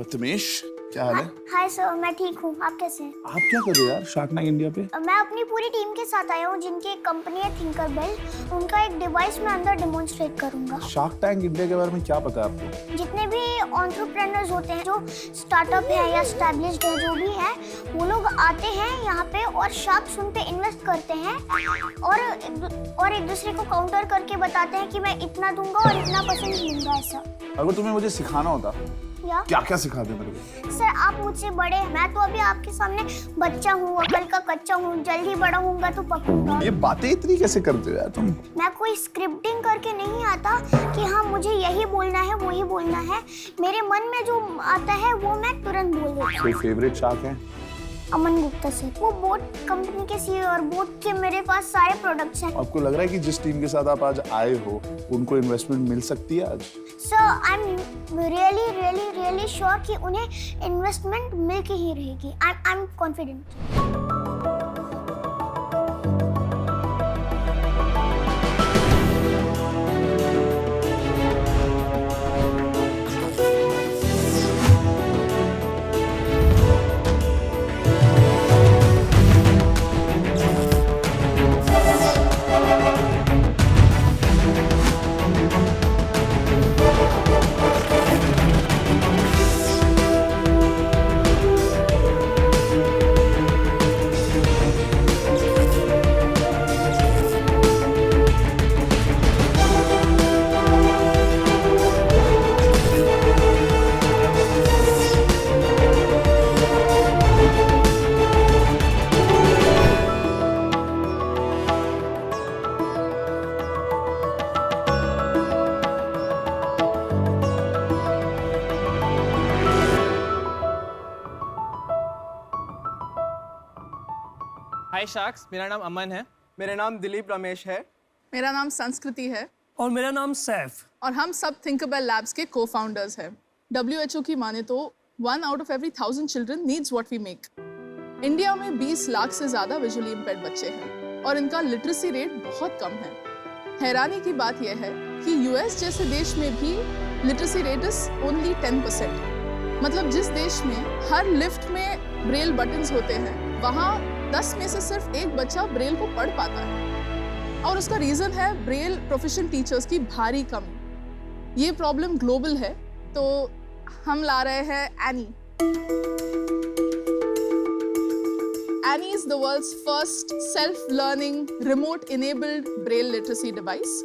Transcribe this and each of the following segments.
प्रथमेश, क्या हाल है? Hi sir, मैं ठीक हूँ। आप कैसे हैं? आप क्या कर रहे हो यार शार्क टैंक इंडिया पे? मैं अपनी पूरी टीम के साथ आया हूँ, जिनकी एक कंपनी है थिंकरबेल। उनका एक डिवाइस मैं अंदर डेमोन्स्ट्रेट करूंगा। शार्क टैंक इंडिया के बारे में क्या पता है आपको? जितने भी एंटरप्रेन्योर्स होते हैं, जो स्टार्टअप है या एस्टैब्लिश्ड है, जो भी है, वो लोग आते हैं यहाँ पे और शार्क्स उन पे इन्वेस्ट करते हैं और एक दूसरे को काउंटर करके बताते हैं कि मैं इतना दूंगा और इतना परसेंट लूंगा। ऐसा अगर तुम्हें मुझे सिखाना होता या क्या क्या सिखाते मेरे को? सर, आप मुझसे बड़े हैं, मैं तो अभी आपके सामने बच्चा हूँ, अकल का कच्चा हूँ। जल्द ही बड़ा होऊंगा तो पकड़ूंगा। ये बातें इतनी कैसे करते हो यार तुम? मैं कोई स्क्रिप्टिंग करके नहीं आता कि हाँ मुझे यही बोलना है, वही बोलना है। मेरे मन में जो आता है वो मैं तुरंत बोल देता हूँ। कोई फेवरेट शार्क है? अमन गुप्ता सर, वो बोट कंपनी के सीईओ और बोट के मेरे पास सारे प्रोडक्ट्स हैं। आपको लग रहा है कि जिस टीम के साथ आप आज आए हो उनको इन्वेस्टमेंट मिल सकती है आज? Sir, I am really sure कि उन्हें इन्वेस्टमेंट मिल के ही रहेगी। I am confident. Hi sharks, मेरा नाम अमन है। मेरा नाम दिलीप रमेश है। मेरा नाम संस्कृति है और मेरा नाम सैफ। और हम सब थिंकरबेल लैब्स के को-फाउंडर्स हैं। WHO की माने तो 1 out of every 1000 children needs what we make। India में 20 लाख से ज़्यादा विजुअली इम्पेयर्ड बच्चे हैं और इनका लिटरेसी रेट बहुत कम है। हैरानी की बात यह है कि US जैसे देश में भी लिटरेसी रेट इज ओनली 10%। मतलब जिस देश में हर लिफ्ट में ब्रेल बटन्स होते हैं, वहाँ 10 में से सिर्फ एक बच्चा ब्रेल को पढ़ पाता है। और उसका रीजन है ब्रेल प्रोफेशन टीचर्स की भारी कमी। ये प्रॉब्लम ग्लोबल है, तो हम ला रहे हैं Annie. Annie is the world's first self learning remote enabled braille literacy device.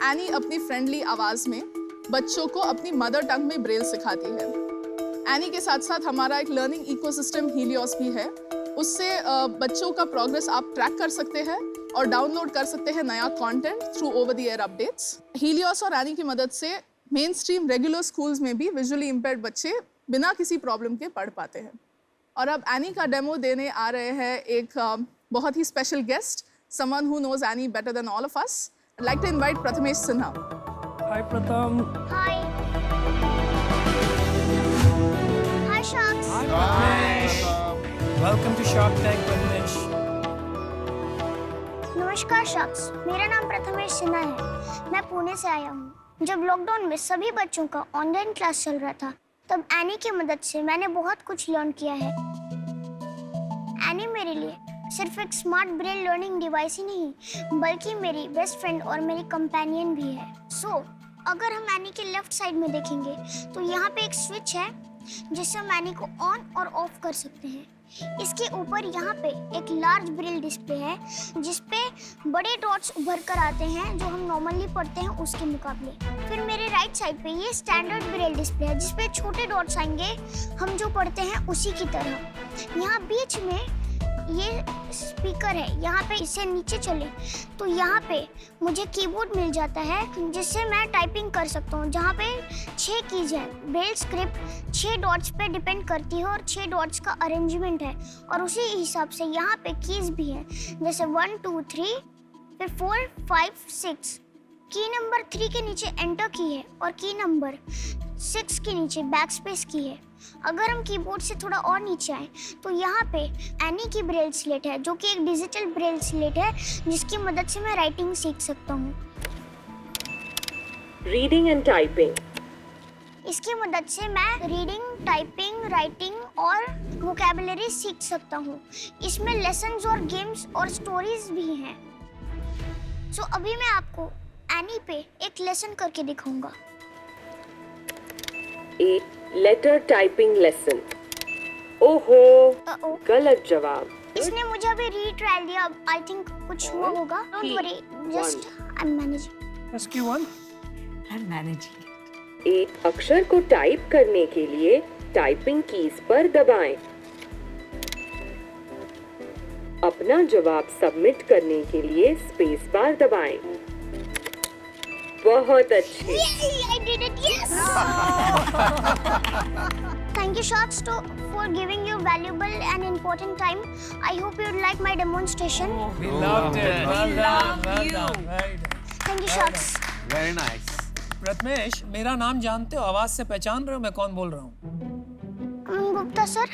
Annie अपनी फ्रेंडली आवाज में बच्चों को अपनी मदर टंग में ब्रेल सिखाती है। एनी के साथ साथ हमारा एक लर्निंग इकोसिस्टम हीलियोस भी है। उससे बच्चों का प्रोग्रेस आप ट्रैक कर सकते हैं और डाउनलोड कर सकते हैं नया content through over the air updates. Helios और एनी की मदद से मेन स्ट्रीम रेगुलर स्कूल्स में भी विजुअली इम्पेयर्ड बच्चे बिना किसी प्रॉब्लम के पढ़ पाते हैं। और अब एनी का डेमो देने आ रहे हैं एक बहुत ही special guest, someone who knows any better than all of us. I'd like to invite Prathamesh Sinha. Hi Pratham. Hi sharks. Welcome to shark tank Prathamesh. नमस्कार शार्क्स, मेरा नाम प्रथमेश सिन्हा है। मैं पुणे से आया हूँ। जब लॉकडाउन में सभी बच्चों का ऑनलाइन क्लास चल रहा था, तब एनी की मदद से मैंने बहुत कुछ लर्न किया है। एनी मेरे लिए सिर्फ एक स्मार्ट ब्रेल लर्निंग डिवाइस ही नहीं, बल्कि मेरी बेस्ट फ्रेंड और मेरी कंपेनियन भी है। अगर हम एनी के लेफ्ट साइड में देखेंगे तो यहाँ पे एक स्विच है जिससे हम एनी को ऑन और ऑफ कर सकते हैं। इसके ऊपर यहाँ पे एक लार्ज ब्रेल डिस्प्ले है जिसपे बड़े डॉट्स उभर कर आते हैं जो हम नॉर्मली पढ़ते हैं उसके मुकाबले। फिर मेरे राइट साइड पे ये स्टैंडर्ड ब्रेल डिस्प्ले है जिसपे छोटे डॉट्स आएंगे हम जो पढ़ते हैं उसी की तरह। यहाँ बीच में ये स्पीकर है, यहाँ पे इससे नीचे चले तो यहाँ पे मुझे कीबोर्ड मिल जाता है जिससे मैं टाइपिंग कर सकता हूँ, जहाँ पे 6 कीज है। ब्रेल स्क्रिप्ट 6 डॉट्स पे डिपेंड करती है और 6 डॉट्स का अरेंजमेंट है और उसी हिसाब से यहाँ पे कीज भी है, जैसे 1 2 3 फिर 4 5 6। की नंबर 3 के नीचे एंटर की है और की नंबर 6 के नीचे बैक स्पेस की है। अगर हम कीबोर्ड से थोड़ा और नीचे आए तो यहाँ पे एनी की ब्रेल स्लेट है, जो कि एक डिजिटल ब्रेल स्लेट है जिसकी मदद से मैं राइटिंग सीख सकता हूँ। Reading and typing. इसकी मदद से मैं रीडिंग, टाइपिंग, राइटिंग और वोकैबुलरी सीख सकता हूँ। इसमें लेसन्स और गेम्स और स्टोरीज भी हैं। सो अभी मैं आपको एनी पे एक लेसन करके दिखाऊंगा। एक लेटर टाइपिंग लेसन। ओहो, गलत जवाब। इसने मुझे अभी रीट्रायल दिया। आई थिंक कुछ हुआ होगा। Don't worry, just I am managing. Rescue 1. I'm managing it. एक अक्षर को टाइप करने के लिए टाइपिंग कीज पर दबाएं। अपना जवाब सबमिट करने के लिए स्पेस बार दबाएं। बहुत अच्छे। I did it, yes! Thank you, Sharks, for giving your valuable and important time. I hope you like my demonstration. We loved it. Well done. Well you. done. Right. Thank you, Sharks. Very nice. Prathamesh, मेरा नाम जानते हो? आवाज से पहचान रहे हो मैं कौन बोल रहा हूँ? अमन गुप्ता सर।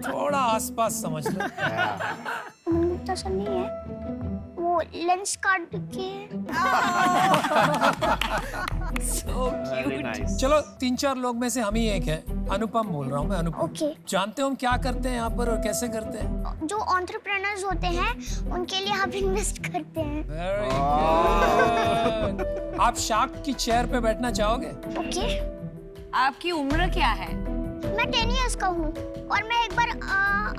थोड़ा आसपास समझ लो। अमन गुप्ता सर नहीं है, वो लेंस कार्ड के। So cute. चलो 3-4 लोग में से हम ही एक है। अनुपम बोल रहा हूँ मैं, अनुपम। Okay. जानते हो हम क्या करते हैं यहाँ पर और कैसे करते हैं? जो एंटरप्रेन्योर्स होते हैं, उनके लिए आप इन्वेस्ट करते हैं। Very good. आप शार्क की चेयर पे बैठना चाहोगे? ओके। आपकी उम्र क्या है? मैं 10 इयर्स का हूँ और मैं एक बार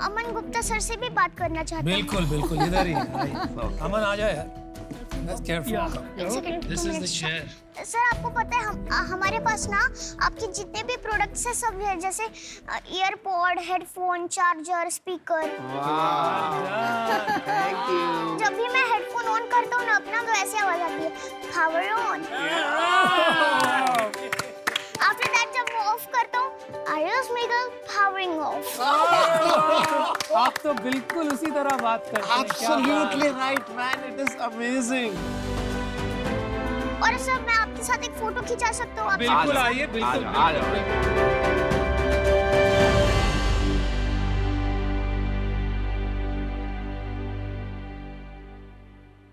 अमन गुप्ता सर से भी बात करना चाहता हूँ। बिल्कुल बिल्कुल, इधर ही है। अमन आ जाओ यार। Let's careful. एक second, This is the 2 minutes। chair. Sir आपको पता है हमारे पास ना आपके जितने भी प्रोडक्ट्स हैं सब है, जैसे ईयरपॉड, हेडफोन, चार्जर, स्पीकर। जब भी मैं हेडफोन ऑन करता हूँ ना अपना, तो ऐसे आवाज आती है, पावर ऑन। आफ्टर दैट जब मैं ऑफ करता हूँ, आयुष मिगल पावरिंग ऑफ। आप तो बिल्कुल उसी तरह बात करते हैं। Absolutely right, man. It is amazing. और सर मैं आपके साथ एक फोटो खिंचा सकता हूँ? बिल्कुल आइए, बिल्कुल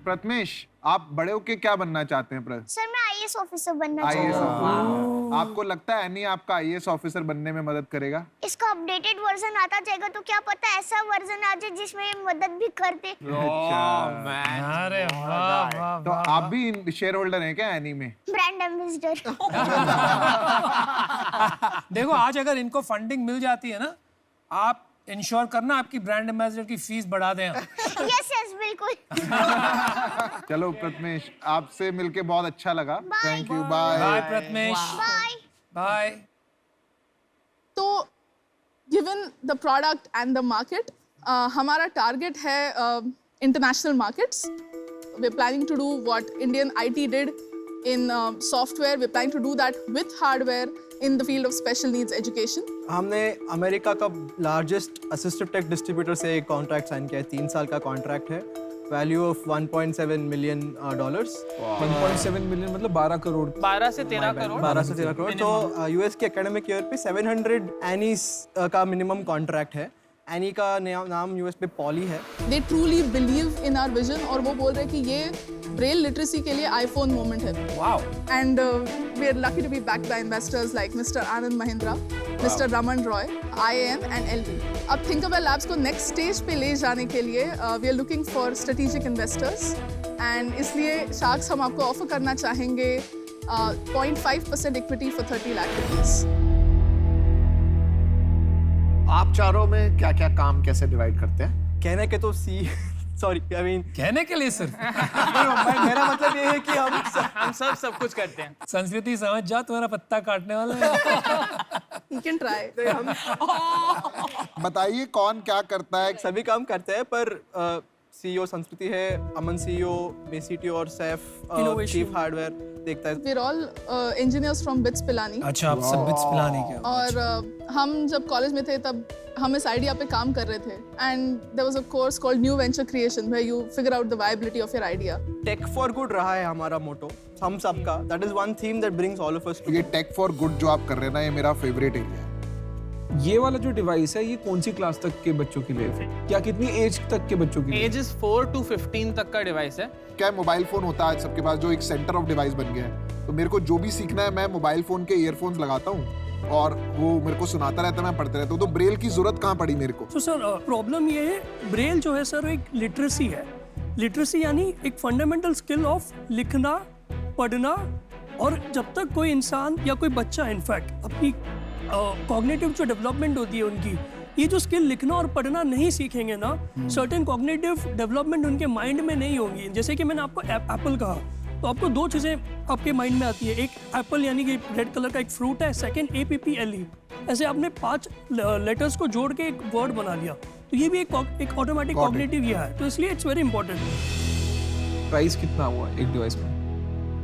प्रथमेश, आप बड़े होके क्या बनना चाहते हैं? सर मैं आईएएस ऑफिसर बनना चाहती आईएएस हूँ। ऑफिसर। आपको लगता है एनी आपका आईएएस ऑफिसर बनने में मदद करेगा? इसका अपडेटेड वर्जन आता जाएगा तो क्या पता ऐसा वर्जन आ जाए जिसमें ये मदद भी कर दे। अरे वाह वाह। तो आप भी शेयर होल्डर हैं क्या एनी में? Brand ambassador. देखो आज अगर इनको फंडिंग मिल जाती है ना, आप इंश्योर करना आपकी ब्रांड एम्बेसडर की फीस बढ़ा दें। यस यस बिल्कुल। चलो प्रथमेश, आपसे मिलके बहुत अच्छा लगा। Bye. Thank you, bye. Bye Prathamesh. Bye. Bye. तो given the product and the market, हमारा target है international markets. We're planning to do what Indian IT did in software. We're planning to do that with hardware in the field of special needs education. हमने America का largest assistive take distributor से एक contract sign किया है। 3 साल का contract है। Value of $1.7 million. 1.7 million मतलब 12 करोड़। 12 से 13 करोड़। 12 से 13 करोड़। तो यूएस के एकेडमिक ईयर पे 700 एनीज का मिनिमम कॉन्ट्रैक्ट है। एनी का नाम यूएस पे पॉली है। They truly believe in our vision और वो बोल रहे हैं कि ये ब्रेल लिटरेसी के लिए आईफोन मोमेंट है। Wow. And we are lucky to be backed by investors like Mr. Anand Mahindra, Mr. Raman Roy, IAM and LV. अब Thinkerwell Labs को next stage पे ले जाने के लिए we are looking for strategic investors and इसलिए Sharks हम आपको ऑफर करना चाहेंगे 0.5% equity for 30 lakh rupees. आप चारों में क्या क्या काम कैसे डिवाइड करते हैं? कहने के तो सॉरी आई मीन कहने के लिए सिर्फ मेरा मतलब ये है कि हम सब कुछ करते हैं। संस्कृति समझ जाओ, तुम्हारा पत्ता काटने वाला है। You can try. तो हम बताइए कौन क्या करता है? सभी काम करते हैं पर सीईओ संस्कृति है, अमन सीईओ, मैं सीटीओ और सैफ चीफ हार्डवेयर देखता है। We're all engineers from BITS Pilani. अच्छा, आप सब बिट्स पिलाने के। और हम जब कॉलेज में थे तब हम इस आइडिया पे काम कर रहे थे and there was a course called new venture creation where you figure out the viability of your idea. Tech for good रहा है हमारा मोटो हम सबका। That is one theme that brings all of us ये tech for good जो आप कर रहे हैं ना, ये मेरा फेवरेट एरिया है। ये वाला जो डिवाइस है ये कौन सी क्लास तक के बच्चों के लिए है? क्या कितनी एज तक के बच्चों के लिए? एजेस 4 to 15 तक का डिवाइस है। क्या मोबाइल फोन होता है आज सबके पास जो एक सेंटर ऑफ डिवाइस बन गया है, तो मेरे को जो भी सीखना है मैं मोबाइल फोन के ईयरफोन्स लगाता हूँ और वो मेरे को सुनाता रहता है, मैं पढ़ते रहता हूँ। तो ब्रेल की जरूरत कहाँ पड़ी मेरे को? तो सर प्रॉब्लम ये है, ब्रेल जो है सर एक लिटरेसी है। लिटरेसी यानी एक फंडामेंटल स्किल ऑफ लिखना, पढ़ना, और जब तक कोई इंसान या कोई बच्चा इनफैक्ट अपनी कॉग्निटिव जो डेवलपमेंट होती है उनकी, ये जो स्किल लिखना और पढ़ना नहीं सीखेंगे ना, सर्टेन कॉग्निटिव डेवलपमेंट उनके माइंड में नहीं होंगी। जैसे कि मैंने आपको एप्पल कहा, तो आपको दो चीज़ें आपके माइंड में आती है, एक एप्पल यानी कि रेड कलर का एक फ्रूट है, सेकंड APPLE। ऐसे आपने 5 लेटर्स को जोड़ के एक वर्ड बना लिया, तो ये भी एक ऑटोमेटिक कॉग्निटिव ये है, तो इसलिए इट्स वेरी इंपॉर्टेंट। प्राइस कितना हुआ एक डिवाइस में?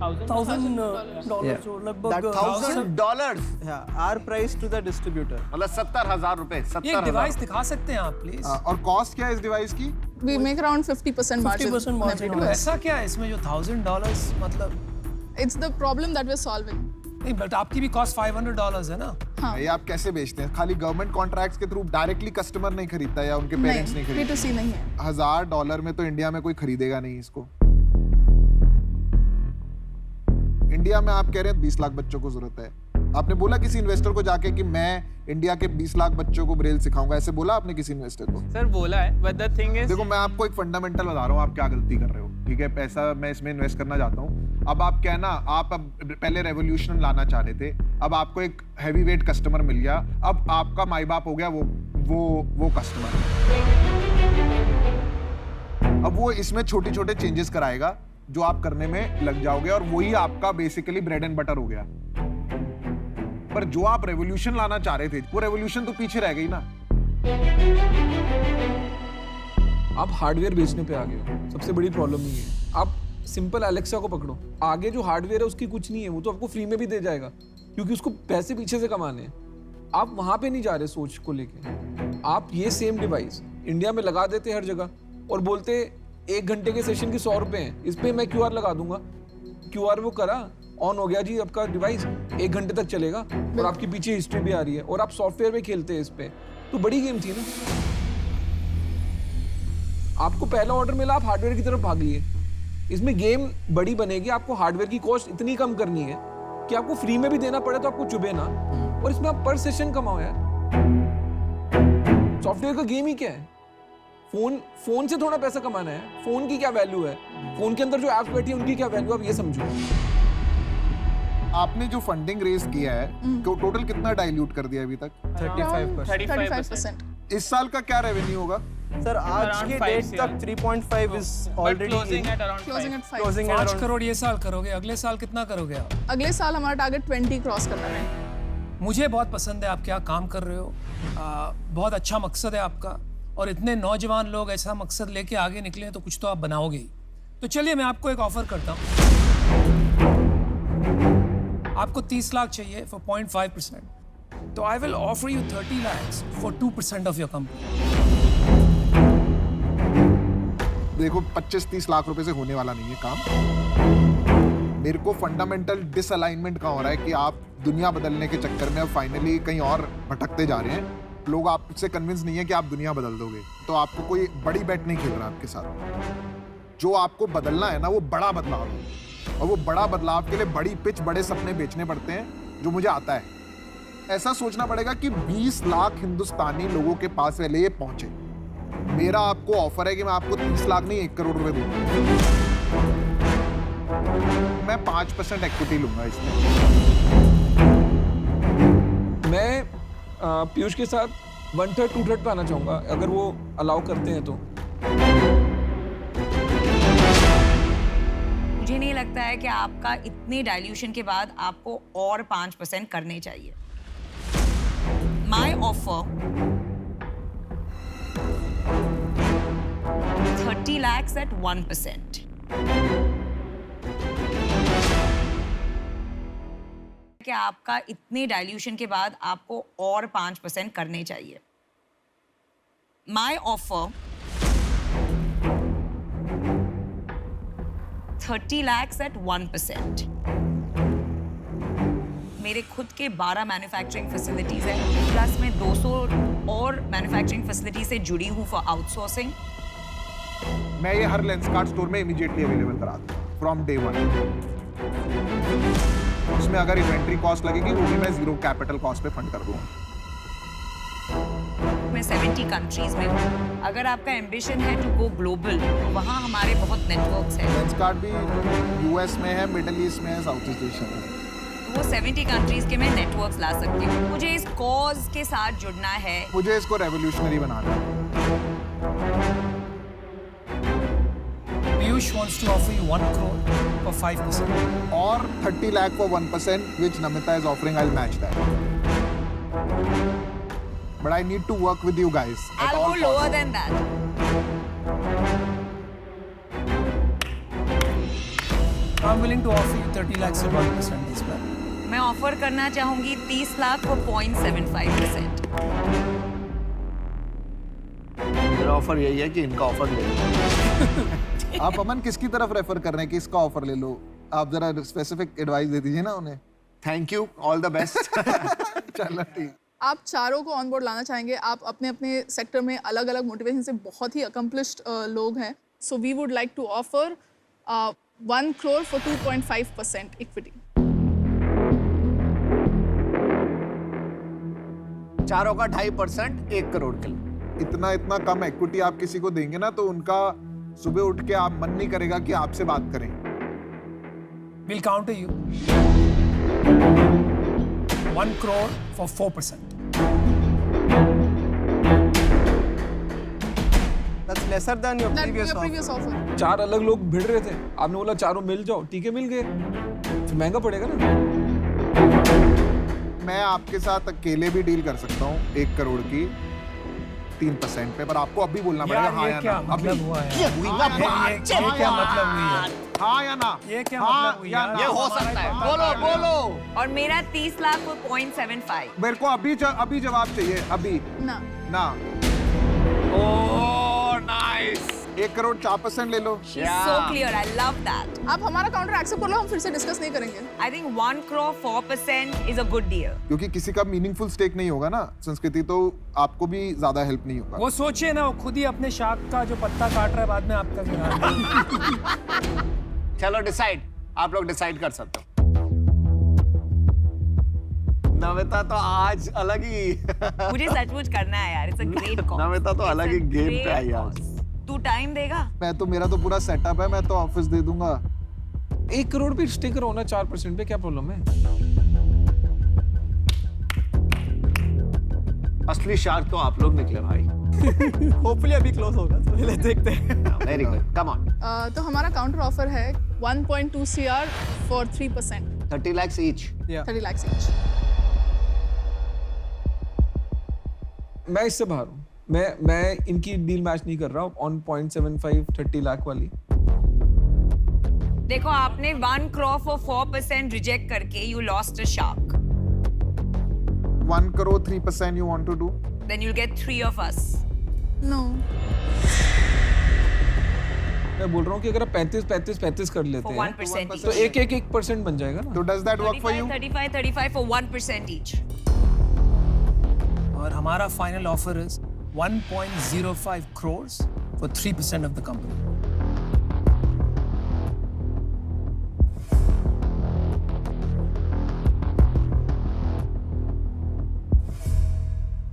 $1,000 जो लगभग $1,000 are price to the distributor. मतलब 70,000 रुपए। ये एक डिवाइस दिखा सकते हैं आप प्लीज? और कॉस्ट क्या है इस डिवाइस की? We make around 50% margin. 50% margin. on it. ऐसा क्या है इसमें जो $1,000 मतलब? It's the problem that we're solving. नहीं, बट आपकी भी कॉस्ट $500 है ना? हाँ। ये आप कैसे बेचते हैं? खाली गवर्नमेंट कॉन्ट्रैक्ट्स के थ्रू डायरेक्टली कस्टमर नहीं खरीदता या उनके पेरेंट्स नहीं खरीदते? B2C नहीं है। $1,000 में तो इंडिया में कोई खरीदेगा नहीं इसको। इंडिया में आप कह रहे हैं 20 लाख बच्चों को जरूरत है। आपने बोला किसी इन्वेस्टर को जाके कि मैं इंडिया के 20 लाख बच्चों को ब्रेल सिखाऊंगा? ऐसे बोला आपने किसी इन्वेस्टर को? सर बोला है, बट द थिंग इज, देखो मैं आपको एक फंडामेंटल बता रहा हूँ, आप क्या गलती कर रहे हो। ठीक है, पैसा मैं इसमें इन्वेस्ट करना चाहता हूँ। अब आप क्या ना, आप अब पहले रेवोल्यूशन लाना चाह रहे थे, अब आपको एक हैवी वेट कस्टमर मिल गया, अब आपका माई बाप हो गया वो कस्टमर। अब वो इसमें छोटे छोटे चेंजेस कराएगा जो आप करने में लग जाओगे, और वही आपका बेसिकली ब्रेड एंड बटर हो गया। पर जो आप रेवोल्यूशन लाना चाह रहे थे, वो रेवोल्यूशन तो पीछे रह गई ना। आप हार्डवेयर बेचने पे आ गए हो, सबसे बड़ी प्रॉब्लम ये है। आप सिंपल एलेक्सा को पकड़ो, आगे जो हार्डवेयर है उसकी कुछ नहीं है, वो तो आपको फ्री में भी दे जाएगा क्योंकि उसको पैसे पीछे से कमाने हैं। आप वहां पे नहीं जा रहे सोच को लेके। आप ये सेम डिवाइस इंडिया में लगा देते हर जगह और बोलते 1 घंटे के सेशन की 100 रुपए हैं, इस पे मैं QR लगा दूंगा। QR वो करा, ऑन हो गया जी आपका डिवाइस, 1 घंटे तक चलेगा और आपकी पीछे हिस्ट्री भी आ रही है और आप सॉफ्टवेयर में खेलते हैं इस पे। तो बड़ी गेम थी ना। आपको पहला ऑर्डर मिला, आप हार्डवेयर की तरफ भाग लिए। इसमें गेम बड़ी बनेगी, आपको हार्डवेयर की कॉस्ट इतनी कम करनी है कि आपको फ्री में भी देना पड़े तो आपको चुभे ना, और इसमें आप पर सेशन कमाओ यार। सॉफ्टवेयर का गेम ही क्या है? फोन से थोड़ा पैसा कमाना है। फोन की क्या वैल्यू है, फोन के अंदर जो एप्स बैठी है उनकी क्या वैल्यू, आप ये समझो। आपने जो फंडिंग रेज किया है, तो टोटल कितना डाइल्यूट कर दिया अभी तक? 35%। इस साल का क्या रेवेन्यू होगा? सर आज के डेट तक 3.5 is already closing at around Closing at 5. Closing 5 crore ये साल करोगे, अगले साल कितना करोगे आप? अगले साल हमारा टारगेट 20 क्रॉस करना है। मुझे बहुत पसंद है आप क्या काम कर रहे हो, बहुत अच्छा मकसद है आपका, और इतने नौजवान लोग ऐसा मकसद लेके आगे निकले हैं तो कुछ तो आप बनाओगे ही। तो चलिए मैं आपको एक ऑफर करता हूँ, आपको 30 लाख चाहिए फॉर 0.5%, तो I will offer you 30 lakhs for 2% of your company. देखो 25-30 लाख रुपए से होने वाला नहीं है काम। मेरे को फंडामेंटल डिसअलाइनमेंट कहाँ हो रहा है कि आप दुनिया बदलने के चक्कर में अब फाइनली कहीं और भटकते जा रहे हैं। लोग आपसे कन्विंस नहीं है कि आप दुनिया बदल दोगे, तो आपको कोई बड़ी बैट नहीं खेल रहा आपके साथ। जो आपको बदलना है ना, वो बड़ा बदलाव है, और वो बड़ा बदलाव के लिए बड़ी पिच, बड़े सपने बेचने पड़ते हैं, जो मुझे आता है। ऐसा सोचना पड़ेगा कि 20 लाख हिंदुस्तानी लोगों के पास पहले ये पहुंचे। मेरा आपको ऑफर है कि मैं आपको 30 लाख नहीं 1 करोड़ रुपए दूंगा। मैं 5% इक्विटी लूंगा इसमें। मैं पीयूष के साथ 1/3 2/3 पे आना चाहूंगा, अगर वो अलाउ करते हैं तो। मुझे नहीं लगता है कि आपका इतने डाइल्यूशन के बाद आपको और 5% करने चाहिए। माई ऑफर 30 lakhs at 1%. कि आपका इतने डाइल्यूशन के बाद आपको और 5% करने चाहिए। माई ऑफर 30 lakhs at 1%. मेरे खुद के 12 मैन्युफैक्चरिंग फैसिलिटीज हैं, प्लस मैं 200 और मैन्युफैक्चरिंग फैसिलिटी से जुड़ी हूँ फॉर आउटसोर्सिंग। मैं ये हर लेंसकार्ट स्टोर में इमीडिएटली अवेलेबल करा दूँ फ्रॉम डे 1। उसमें अगर इन्वेंट्री कॉस्ट लगेगी वो भी मैं 0 कैपिटल कॉस्ट पे फंड कर दूंगा। मैं 70 कंट्रीज में हूँ। अगर आपका एम्बिशन है टू गो ग्लोबल, तो वहाँ हमारे बहुत नेटवर्क्स हैं। लेंसकार्ट भी यूएस में है, मिडिल ईस्ट में है, साउथ ईस्ट एशिया में। तो वो 70 कंट्रीज के मैं नेटवर्क्स ला सकती हूँ। मुझे इस कॉज के साथ जुड़ना है। मुझे इसको रेवोल्यूशनरी बनाना है। Piyush wants to offer you 1 crore for 5%. और 30 lakh for 1%, which Namita is offering. I'll match that. But I need to work with you guys. At I'll all go lower costs. than that. I'm willing to offer you 30 lakhs at 1% this time. मैं offer करना चाहूंगी 30 lakh for 0.75%। मेरा offer यही है कि इनका offer ले लो। आप अमन किसकी तरफ रेफर कर रहे हैं कि इसका ऑफर ले लो? आप जरा स्पेसिफिक एडवाइस दे दीजिए ना उन्हें। Thank you, all the best. चलो ठीक। आप चारों को ऑन बोर्ड लाना चाहेंगे। आप अपने अपने सेक्टर में अलग अलग मोटिवेशन से बहुत ही अकम्पलिश्ड लोग हैं। So we would like to offer 1 crore for 2.5% equity. चारों का 2.5% 1 करोड़ के लिए। इतना कम इक्विटी आप किसी को देंगे ना तो उनका सुबह उठ के आप मन नहीं करेगा कि आपसे बात करें। We'll counter you. 1 crore for 4%. That's lesser than your previous offer. 4 अलग लोग भिड़ रहे थे, आपने बोला चारों मिल जाओ, ठीक है मिल गए, फिर महंगा पड़ेगा ना। मैं आपके साथ अकेले भी डील कर सकता हूँ 1 करोड़ की 3% पे, पर आपको अभी बोलना पड़ेगा हाँ या क्या ना। मतलब हुआ है? ये क्या मतलब हुई है? हाँ या ना? ये क्या मतलब हुई है? ये हो सकता है, बोलो। और मेरा 30 लाख for 0.75। मेरे को अभी जवाब चाहिए, अभी ना ना। Oh nice. 1 करोड़ 4% ले लो। So clear, I love that. आप हमारा काउंटर एक्सेप्ट कर लो, हम फिर से डिस्कस नहीं करेंगे। I think 1 crore 4% is a good deal. क्योंकि किसी का मीनिंगफुल स्टेक नहीं होगा ना संस्कृति, तो आपको भी ज्यादा हेल्प नहीं होगा। वो सोचिए ना, वो खुद ही अपने शाख का जो पत्ता काट रहा है, बाद में आपका गिरा। चलो डिसाइड, आप लोग डिसाइड कर सकते हो। नमिता तो आज अलग ही मुझे सचमुच करना है यार, it's a great cause. Namita तो अलग ही It's a गेम पे great आई आज। cause. तू टाइम देगा? मेरा तो पूरा सेटअप है, मैं तो ऑफिस दे दूंगा। 1 करोड़ पे स्टिकर होना 4% पे क्या प्रॉब्लम है? असली शार्क तो आप लोग निकले भाई। Hopefully अभी क्लोज होगा, तो पहले देखते हैं। Very good, come on. तो हमारा काउंटर ऑफर है 1.2 CR for 3%। 30 lakhs each। 30 lakhs each। मैं इससे बाहर हूँ, मैं इनकी डील मैच नहीं कर रहा हूँ ऑन 0.75 30 लाख वाली। देखो, आपने 1 crore for 4% रिजेक्ट करके you lost a shark. 1 crore 3% you want to do? Then you'll get 3 of us. No. मैं बोल रहा हूँ कि अगर आप 35 कर लेते For हैं 1% each. तो 1% बन जाएगा ना। तो does that work for you? 35 for 1% each. और हमारा final offer is 1.05 crores for 3% of the company.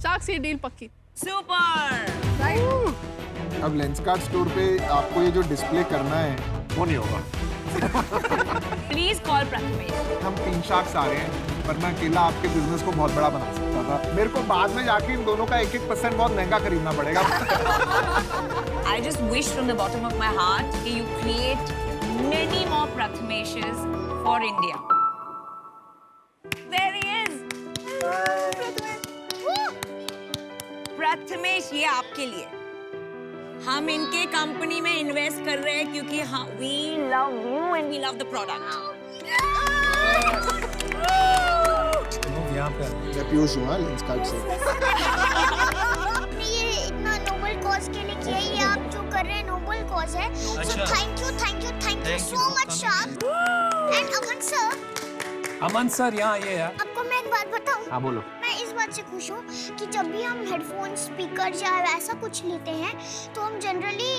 Shark से डील पक्की। Super! अब लेंसकार्ट स्टोर पे आपको ये जो डिस्प्ले करना है वो नहीं होगा। Please call Prathamesh. हम 3 शार्क्स आ रहे हैं, पर मैं अकेला आपके बिजनेस को बहुत बड़ा बना सकता था। मेरे को बाद में जाके इन दोनों का 1% बहुत महंगा खरीदना पड़ेगा। I just wish from the bottom of my heart that you create many more Prathameshes for India. There he is! Prathamesh, ये आपके लिए। हम इनके कंपनी में इन्वेस्ट कर रहे हैं क्योंकि we love you and we love the product. यहाँ पे मैं पीयूष हूँ लेंसकार्ट से। आपने ये इतना नोबल कॉज के लिए किया, ये आप जो कर रहे हैं नोबल कॉज है। So thank you so much, Shark. And Aman sir, Aman sir यहाँ ये है। आपको बात बताऊं? हाँ बोलो। मैं इस बात से खुश हूँ कि जब भी हम हेडफोन, स्पीकर या ऐसा कुछ लेते हैं तो हम जनरली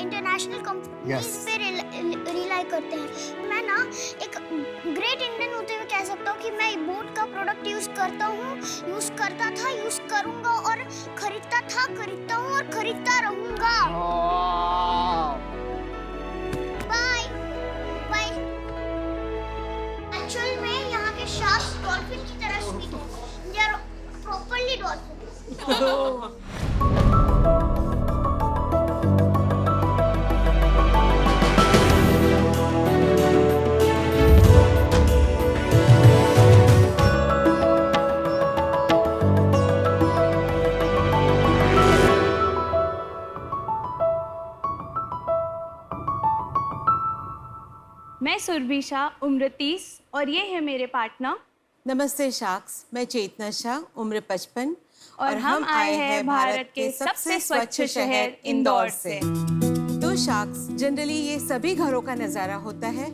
इंटरनेशनल कंपनीज पे रिलाई करते हैं। मैं ना एक ग्रेट इंडियन होते हुए कह सकता हूँ कि मैं बोट का प्रोडक्ट यूज करता हूँ, यूज करता था, यूज करूँगा और खरीदता था, खरीदता हूँ और खरीदता रहूँगा। Bye bye. एक्चुअल में यहाँ के शार्क्स डॉल्फिन की तरह स्पीक हैं। They are properly dolphin. मैं सुरभि शाह, उम्र 30 और ये है मेरे पार्टनर। नमस्ते शाक्स, मैं चेतना शाह, उम्र 55 और हम आए हैं भारत के सबसे स्वच्छ शहर इंदौर से। तो शाक्स, जनरली ये सभी घरों का नज़ारा होता है।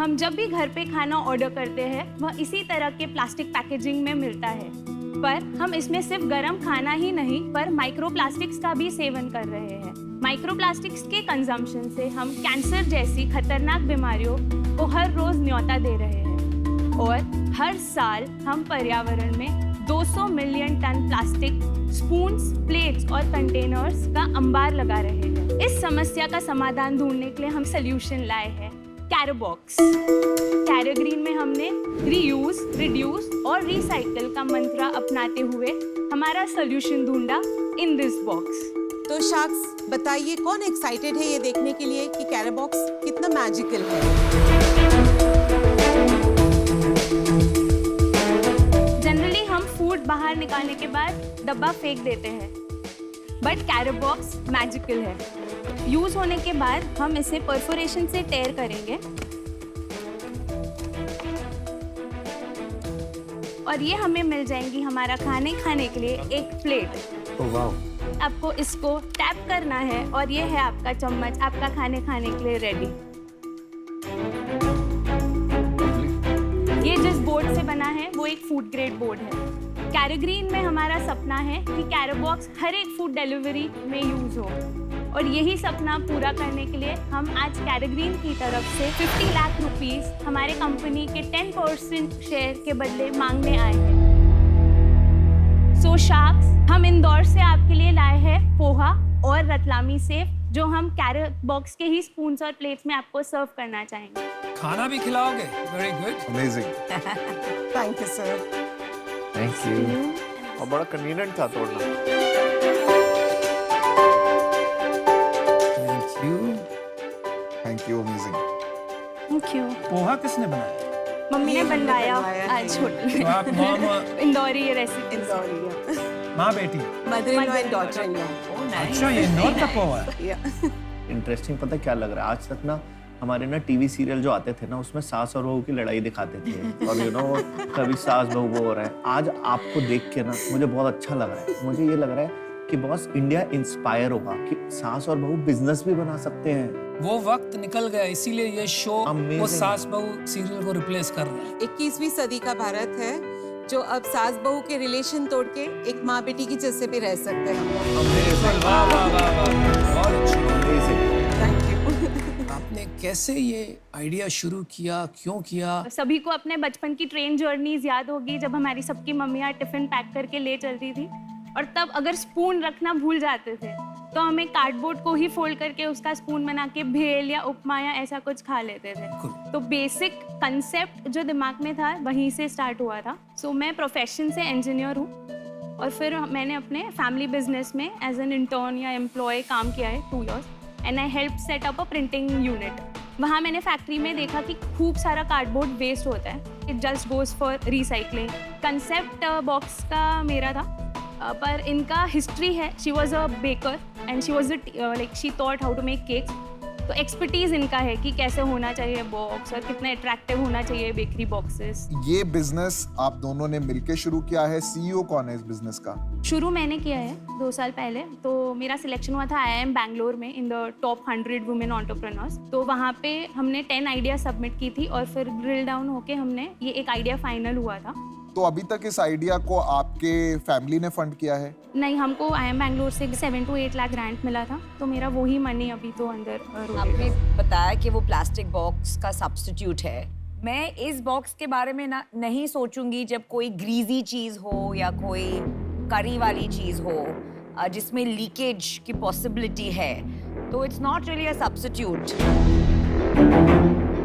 हम जब भी घर पे खाना ऑर्डर करते हैं वह इसी तरह के प्लास्टिक पैकेजिंग में मिलता है, पर हम इसमें सिर्फ गर्म खाना ही नहीं पर माइक्रो प्लास्टिक्स का भी सेवन कर रहे हैं। माइक्रो प्लास्टिक्स के कंजम्पशन से हम कैंसर जैसी खतरनाक बीमारियों को हर रोज न्योता दे रहे हैं और हर साल हम पर्यावरण में 200 million ton plastic spoons, plates और कंटेनर्स का अंबार लगा रहे हैं। इस समस्या का समाधान ढूंढने के लिए हम सोल्यूशन लाए हैं कैरोबॉक्स। कैरोग्रीन में हमने रीयूज, रिड्यूस और रिसाइकल का मंत्र अपनाते हुए हमारा सोल्यूशन ढूंढा इन दिस बॉक्स। तो शाक्स, बताइए कौन एक्साइटेड है ये देखने के लिए कि कैरोबॉक्स कितना मैजिकल है? जनरली हम फूड बाहर निकालने के बाद डब्बा फेंक देते हैं, बट कैरोबॉक्स मैजिकल है। यूज होने के बाद हम इसे परफोरेशन से टेयर करेंगे और ये हमें मिल जाएंगी हमारा खाने के लिए एक प्लेट। Oh wow. आपको इसको टैप करना है और ये है आपका चम्मच, आपका खाने के लिए रेडी। ये जिस बोर्ड से बना है वो एक फूड ग्रेड बोर्ड है। कैरोग्रीन में हमारा सपना है कि कैरोबॉक्स हर एक फूड डिलीवरी में यूज हो और यही सपना पूरा करने के लिए हम आज कैरोग्रीन की तरफ से 50 लाख रुपीस हमारे कंपनी के 10% शेयर के बदले मांगने आए हैं। सो शार्क्स, हम इंदौर से आपके लिए लाए हैं पोहा और रतलामी सेव जो हम कैरोबॉक्स के ही स्पून्स और प्लेट्स में आपको सर्व करना चाहेंगे। खाना भी खिलाओगे? Very good, amazing. Thank you sir. Thank you. और बड़ा कन्वीनियंट था तोड़ना। Thank you, amazing. Thank you. Poha किसने बनाया? मम्मी ने बनवाया आज होटल में। तो आप मॉम इंदौरी रेसिपी। माँ बेटी? Mother in law and daughter in law. अच्छा, ये इंदौर का पोहा है। इंटरेस्टिंग पता क्या लग रहा है, आज तक ना हमारे ना टीवी सीरियल जो आते थे ना उसमें सास और बहू की लड़ाई दिखाते थे और कभी सास बहू वो हो रहा है। आज आपको देख के ना मुझे बहुत अच्छा लग रहा है। मुझे ये लग रहा है कि बॉस इंडिया इंस्पायर होगा कि सास और बहू बिजनेस भी बना सकते हैं। वो वक्त निकल गया, इसीलिए ये शो वो सास बहू सीरियल को रिप्लेस कर रहा है। 21वीं सदी का भारत है जो अब सास बहू के रिलेशन तोड़ के एक माँ बेटी की जैसे भी रह सकते हैं। वाह वाह वाह वाह, बहुत अच्छी। Thank you. आपने कैसे ये आइडिया शुरू किया, क्यों किया? सभी को अपने बचपन की ट्रेन जर्नीज याद होगी जब हमारी सबकी मम्मियाँ टिफिन पैक करके ले चलती थी और तब अगर स्पून रखना भूल जाते थे तो हमें कार्डबोर्ड को ही फोल्ड करके उसका स्पून बना के भेल या उपमा या ऐसा कुछ खा लेते थे। तो बेसिक कंसेप्ट जो दिमाग में था वहीं से स्टार्ट हुआ था। सो मैं प्रोफेशन से इंजीनियर हूँ और फिर मैंने अपने फैमिली बिजनेस में एज एन इंटर्न या एम्प्लॉय काम किया है 2 years and I help set up a printing unit. वहाँ मैंने फैक्ट्री में देखा कि खूब सारा कार्डबोर्ड वेस्ट होता है, it just goes for recycling. Concept box का मेरा था, पर इनका हिस्ट्री है। She was a baker and she was like she thought how to make cakes. तो एक्सपर्टीज इनका है कि कैसे होना चाहिए बॉक्स और कितना अट्रैक्टिव होना चाहिए बेकरी बॉक्सेस। ये बिजनेस आप दोनों ने मिलकर शुरू किया है। सीईओ कौन है इस बिजनेस का? शुरू मैंने किया है 2 साल पहले। तो मेरा सिलेक्शन हुआ था IIM बैंगलोर में in the top 100 women entrepreneurs. तो वहाँ पे हमने 10 आइडिया सबमिट की थी और फिर ड्रिल डाउन होके हमने ये एक आइडिया फाइनल हुआ था तो अभी तक इस आइडिया को आपके फैमिली ने फंड किया है? नहीं, हमको IIM बैंगलोर से 7 to 8 लाख ग्रांट मिला था, तो मेरा वही मनी अभी तो अंदर आपने बताया कि वो प्लास्टिक बॉक्स का सब्स्टिट्यूट है। मैं इस बॉक्स के बारे में नहीं सोचूंगी जब कोई ग्रीजी चीज हो या कोई करी वाली चीज हो जिसमें लीकेज की पॉसिबिलिटी है, तो it's not really a substitute.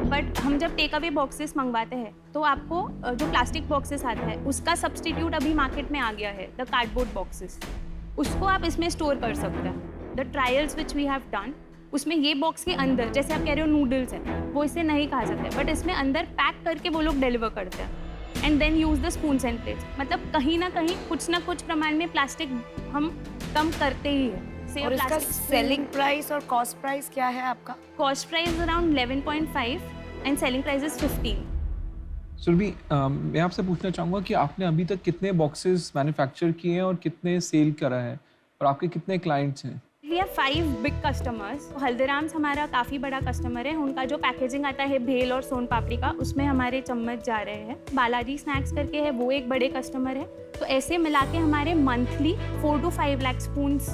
But हम जब टेक अवे बॉक्सेस मंगवाते हैं तो आपको जो प्लास्टिक बॉक्सेस आता है उसका सब्स्टिट्यूट अभी मार्केट में आ गया है, द कार्डबोर्ड बॉक्सेस। उसको आप इसमें स्टोर कर सकते हैं। The trials which we have done, उसमें ये बॉक्स के अंदर, जैसे आप कह रहे हो नूडल्स है, वो इसे नहीं खा सकते, बट इसमें अंदर पैक करके वो लोग डिलीवर करते हैं and then use the spoons and plates. मतलब कहीं ना कहीं कुछ ना कुछ प्रमाण में प्लास्टिक हम कम करते ही है। और इसका सेलिंग प्राइस और कॉस्ट प्राइस क्या है आपका? Cost price around 11.5 and selling price is 15। Surbhi, मैं आपसे पूछना चाहूँगा कि आपने अभी तक कितने बॉक्सेस मैन्युफैक्चर किए हैं और कितने सेल करा है और आपके कितने क्लाइंट्स हैं? We have 5 big customers. Haldiram's हमारा काफ़ी बड़ा कस्टमर है। उनका जो पैकेजिंग आता है भेल और सोन पापड़ी का, उसमें हमारे चम्मच जा रहे हैं। बालाजी स्नैक्स करके है, वो एक बड़े कस्टमर है। तो ऐसे मिला के हमारे monthly 4 to 5 lakh spoons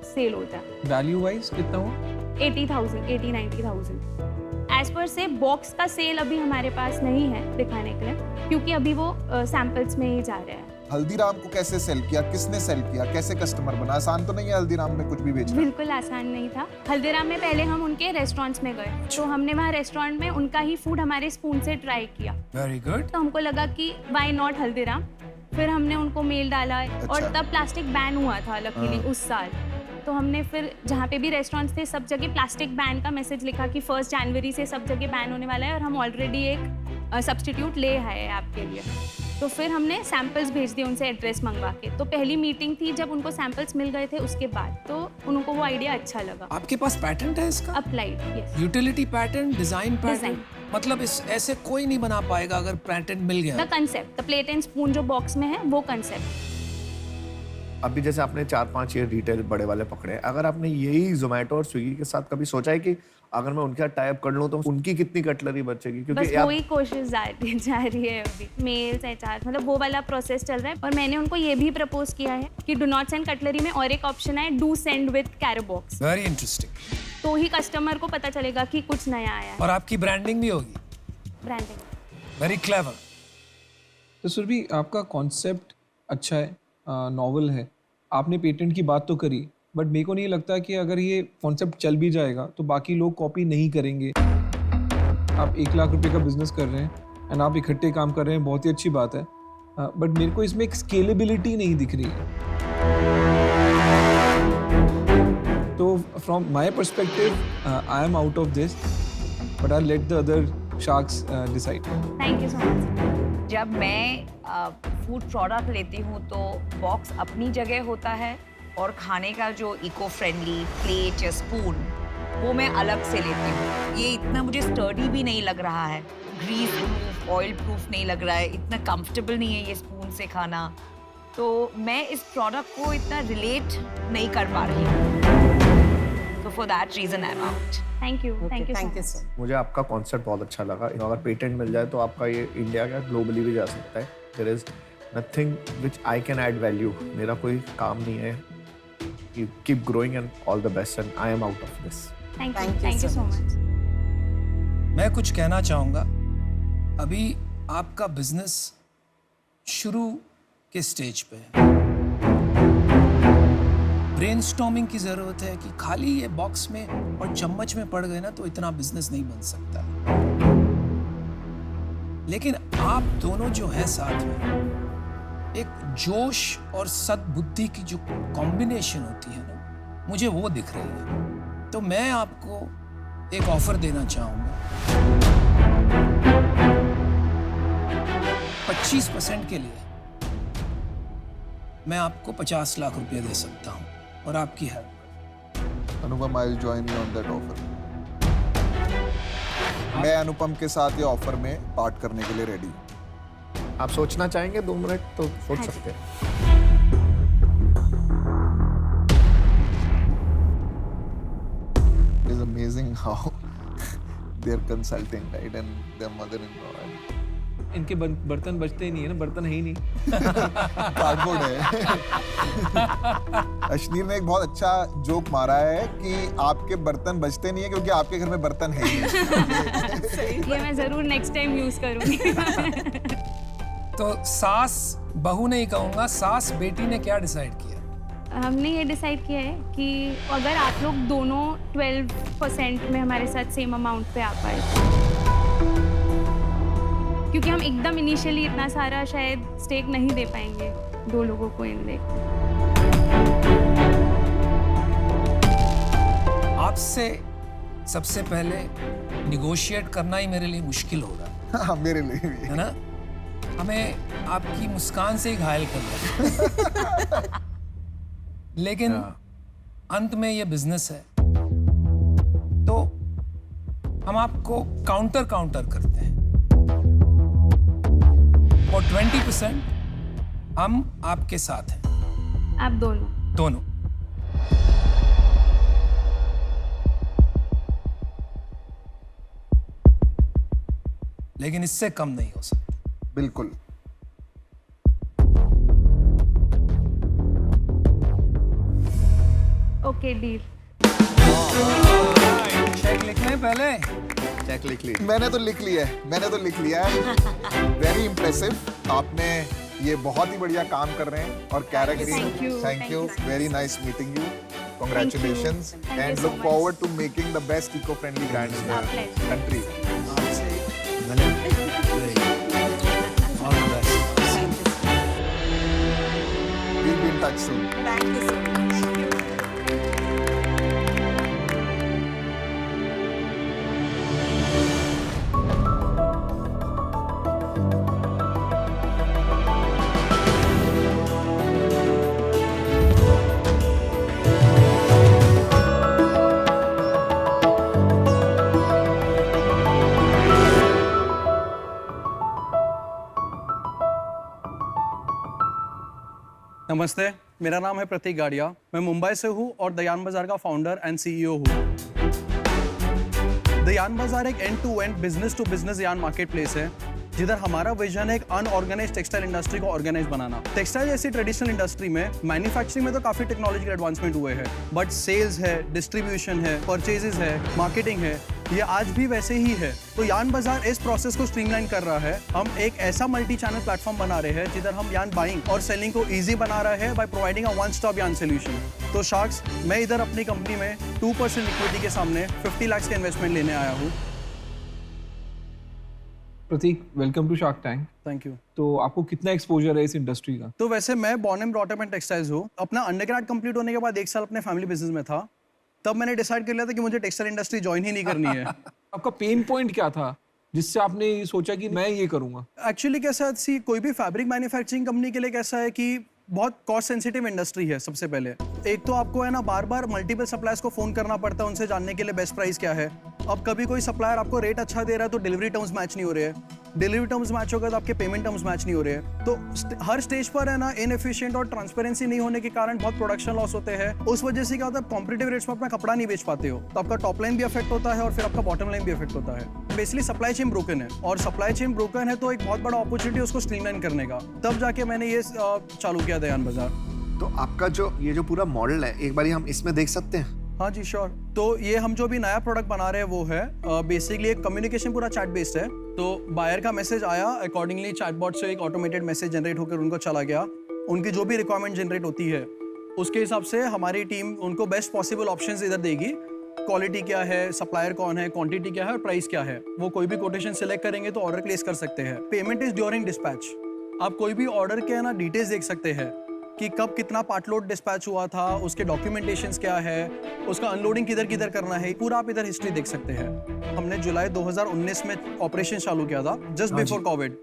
sale होता है। वैल्यू वाइज कितना हो? 80,000 एज पर से बॉक्स का सेल अभी हमारे पास नहीं है दिखाने के लिए, क्योंकि अभी वो सैंपल्स में ही जा रहे हैं। हल्दीराम को कैसे सेल किया, किसने सेल किया, कैसे कस्टमर बना? आसान तो नहीं है हल्दीराम में कुछ भी बेचना। बिल्कुल आसान नहीं था। हल्दीराम में पहले हम उनके रेस्टोरेंट्स में गए, तो हमने वहाँ रेस्टोरेंट में उनका ही फूड हमारे स्पून से ट्राई किया। Very good. तो हमको लगा कि व्हाई नॉट हल्दीराम। फिर हमने उनको मेल डाला और तब प्लास्टिक बैन हुआ था लकीली उस साल। तो हमने फिर जहाँ पे भी रेस्टोरेंट्स थे सब जगह प्लास्टिक बैन का मैसेज लिखा कि 1 जनवरी से सब जगह बैन होने वाला है, और हम ऑलरेडी एक सब्स्टिट्यूट ले आए हैं आपके लिए। तो फिर हमने सैंपल्स भेज दिए उनसे एड्रेस मंगवा के। तो पहली मीटिंग थी जब उनको सैंपल्स मिल गए थे, उसके बाद तो उनको वो आइडिया अच्छा लगा। आपके पास पैटेंट है इसका? Applied, yes. Utility patent, design patent, मतलब इस ऐसे कोई नहीं बना पाएगा अगर पैटेंट मिल गया। The concept, the plate and spoon जो बॉक्स में है वो कंसेप्ट। अभी जैसे आपने 4-5 ये रिटेल बड़े वाले पकड़े हैं, अगर आपने यही जोमेटो और स्विगी के साथ कभी सोचा है कि अगर मैं उनके साथ टाइप कर लूँ तो उनकी कितनी कटलरी बचेगी? क्योंकि बस वही कोशिश जा रही है अभी। मेल्स, HR, मतलब वो वाला प्रोसेस चल रहा है। और मैंने उनको ये भी प्रपोज किया है कि डू नॉट सेंड कटलरी में और एक ऑप्शन है, डू सेंड विद कैरो बॉक्स। Very interesting. तो ही कस्टमर को पता चलेगा कि कुछ नया आया है। और आपकी ब्रांडिंग भी होगी। Branding very clever. तो सुरभि, आपका कॉन्सेप्ट अच्छा है, नॉवल है, आपने पेटेंट की बात तो करी, बट मेरे को नहीं लगता कि अगर ये कॉन्सेप्ट चल भी जाएगा तो बाकी लोग कॉपी नहीं करेंगे। आप 1 लाख रुपए का बिजनेस कर रहे हैं एंड आप इकट्ठे काम कर रहे हैं, बहुत ही अच्छी बात है, बट मेरे को इसमें एक स्केलेबिलिटी नहीं दिख रही है। तो from my perspective I am out of this, but I let the other sharks decide. Thank you so much. जब मैं फूड प्रोडक्ट लेती हूँ तो बॉक्स अपनी जगह होता है और खाने का जो इको फ्रेंडली प्लेट या स्पून वो मैं अलग से लेती हूँ। ये इतना मुझे स्टर्डी भी नहीं लग रहा है, ग्रीस प्रूफ, ऑयल प्रूफ नहीं लग रहा है, इतना कंफर्टेबल नहीं है ये स्पून से खाना। तो मैं इस प्रोडक्ट को इतना रिलेट नहीं कर पा रही हूँ। तो for that reason I am out. Thank you sir. मुझे आपका कॉन्सेप्ट बहुत अच्छा लगा। अगर पेटेंट मिल जाए तो आपका ये इंडिया का ग्लोबली भी जा सकता है। There is nothing which I can add value. मेरा कोई काम नहीं है। You keep growing and all the best and I am out of this. Thank you so much. मैं कुछ कहना चाहूँगा। अभी आपका बिजनेस शुरू के स्टेज पे है। ब्रेनस्टॉर्मिंग की जरूरत है कि खाली ये बॉक्स में और चम्मच में पड़ गए ना तो इतना बिजनेस नहीं बन सकता। लेकिन आप दोनों जो हैं साथ में, एक जोश और सद्बुद्धि की जो कॉम्बिनेशन होती है ना, मुझे वो दिख रही है। तो मैं आपको एक ऑफर देना चाहूँगा। 25% के लिए मैं आपको 50 लाख रुपए दे सकता हूँ और आपकी help. Anupam, I will join you on that offer. मैं अनुपम के साथ ये ऑफर में पार्ट करने के लिए रेडी हूँ। आप सोचना चाहेंगे 2 मिनट तो सोच सकते हैं। It's amazing how they're consulting, right? And their mother-in-law. इनके बर्तन बचते ही नहीं है ना, बर्तन है ही नहीं। कार्डबोर्ड है। अश्नीर ने एक बहुत अच्छा जोक मारा है कि आपके बर्तन बचते नहीं है क्योंकि आपके घर में बर्तन है ही नहीं। ये मैं जरूर नेक्स्ट टाइम यूज करूंगी। तो सास बहू नहीं कहूंगा, सास बेटी ने क्या डिसाइड किया? हमने ये डिसाइड किया है कि अगर आप लोग दोनों 12% में हमारे साथ सेम अमाउंट पे आ पाए, क्योंकि हम एकदम इनिशियली इतना सारा शायद स्टेक नहीं दे पाएंगे 2 लोगों को इन दे। आपसे सबसे पहले निगोशिएट करना ही मेरे लिए मुश्किल होगा। हाँ, मेरे लिए भी है ना? हमें आपकी मुस्कान से ही घायल करना है। लेकिन अंत में ये बिजनेस है, तो हम आपको काउंटर करते हैं और 20% हम आपके साथ हैं। आप दोनों। लेकिन इससे कम नहीं हो सकता। बिल्कुल। Okay, deal. चेक लिख लें पहले। चेक लिख ली। मैंने तो लिख लिया है। Very impressive. आपने ये बहुत ही बढ़िया काम कर रहे हैं और character. Thank you. Very nice meeting you. Congratulations and look forward to making the best eco-friendly brands in the country. We'll be in touch soon. Thank you so much. नमस्ते, मेरा नाम है प्रतीक गाड़िया। मैं मुंबई से हूँ और दयान बाजार का फाउंडर एंड सीईओ हूँ। दयान बाजार एक end to end business to business yarn market place है, जिधर हमारा विजन है एक अनऑर्गेनाइज टेक्सटाइल इंडस्ट्री को ऑर्गेनाइज बनाना। टेक्सटाइल जैसी ट्रेडिशनल इंडस्ट्री में मैन्युफैक्चरिंग में तो काफी टेक्नोलॉजिकल एडवांसमेंट हुए हैं, बट सेल्स है, डिस्ट्रीब्यूशन है, परचेजेस है, मार्केटिंग है, ये आज भी वैसे ही है। तो यार्न बाजार इस प्रोसेस को स्ट्रीमलाइन कर रहा है। हम एक ऐसा मल्टी चैनल प्लेटफॉर्म बना रहे हैं जिधर हम यार्न बाइंग और सेलिंग को इजी बना रहे हैं by providing a one stop yarn solution. तो शार्क्स, मैं इधर अपनी कंपनी में 2% इक्विटी के सामने 50 लाख का इन्वेस्टमेंट लेने आया हूँ। Prateek, welcome to shark tank. Thank you. तो आपको कितना एक्सपोजर है इस इंडस्ट्री का? तो वैसे मैं born and brought up in textiles हूँ। अपना अंडरग्रेड कंप्लीट होने के बाद 1 साल अपने फैमिली बिजनेस में था, तब मैंने डिसाइड कर लिया था कि मुझे टेक्सटाइल इंडस्ट्री ज्वाइन ही नहीं करनी है। आपका पेन पॉइंट क्या था जिससे आपने ये सोचा कि मैं ये करूंगा? एक्चुअली कैसा है, कोई भी फैब्रिक मैन्युफैक्चरिंग कंपनी के लिए कैसा है कि बहुत कॉस्ट सेंसिटिव इंडस्ट्री है। सबसे पहले एक तो आपको है ना बार बार मल्टीपल सप्लायर्स को फोन करना पड़ता है उनसे जानने के लिए बेस्ट प्राइस क्या है। अब कभी कोई सप्लायर आपको रेट अच्छा दे रहा है तो डिलीवरी टर्म्स मैच नहीं हो रहे हैं, डिलीवरी टर्म्स मैच होगा तो आपके पेमेंट टर्म्स मैच नहीं हो रहे हैं। तो हर स्टेज पर है ना इनएफिशिएंट और ट्रांसपेरेंसी नहीं होने के कारण बहुत प्रोडक्शन लॉस होते हैं। उस वजह से क्या होता है, कॉम्पिटिटिव रेट्स में अपना कपड़ा नहीं बेच पाते हो, तो आपका टॉप लाइन भी अफेक्ट होता है और फिर आपका बॉटम लाइन भी अफेक्ट होता है। बेसिकली सप्लाई चेन ब्रोकन है, और सप्लाई चेन ब्रोकन है तो एक बहुत बड़ा अपॉर्चुनिटी उसको स्ट्रीमलाइन करने का। तब जाके मैंने ये चालू किया दयान बाजार। तो आपका जो ये जो पूरा मॉडल है, एक बार हम इसमें देख सकते हैं? हाँ जी, श्योर। तो ये हम जो भी नया प्रोडक्ट बना रहे हैं वो है बेसिकली एक कम्युनिकेशन पूरा चैट बेस्ड है। तो बायर का मैसेज आया, अकॉर्डिंगली चैटबॉट से एक ऑटोमेटेड मैसेज जनरेट होकर उनको चला गया। उनकी जो भी रिक्वायरमेंट जनरेट होती है उसके हिसाब से हमारी टीम उनको बेस्ट पॉसिबल ऑप्शंस इधर देगी। क्वालिटी क्या है, सप्लायर कौन है, क्वांटिटी क्या है और प्राइस क्या है, वो कोई भी कोटेशन सिलेक्ट करेंगे तो ऑर्डर प्लेस कर सकते हैं। Payment is during dispatch. आप कोई भी ऑर्डर के ना डिटेल्स देख सकते हैं कि कब कितना पार्ट लोड डिस्पैच हुआ था, उसके डॉक्यूमेंटेशंस क्या है, उसका अनलोडिंग किधर किधर करना है, पूरा आप इधर हिस्ट्री देख सकते हैं। हमने जुलाई 2019 में ऑपरेशन चालू किया था, जस्ट बिफोर कोविड,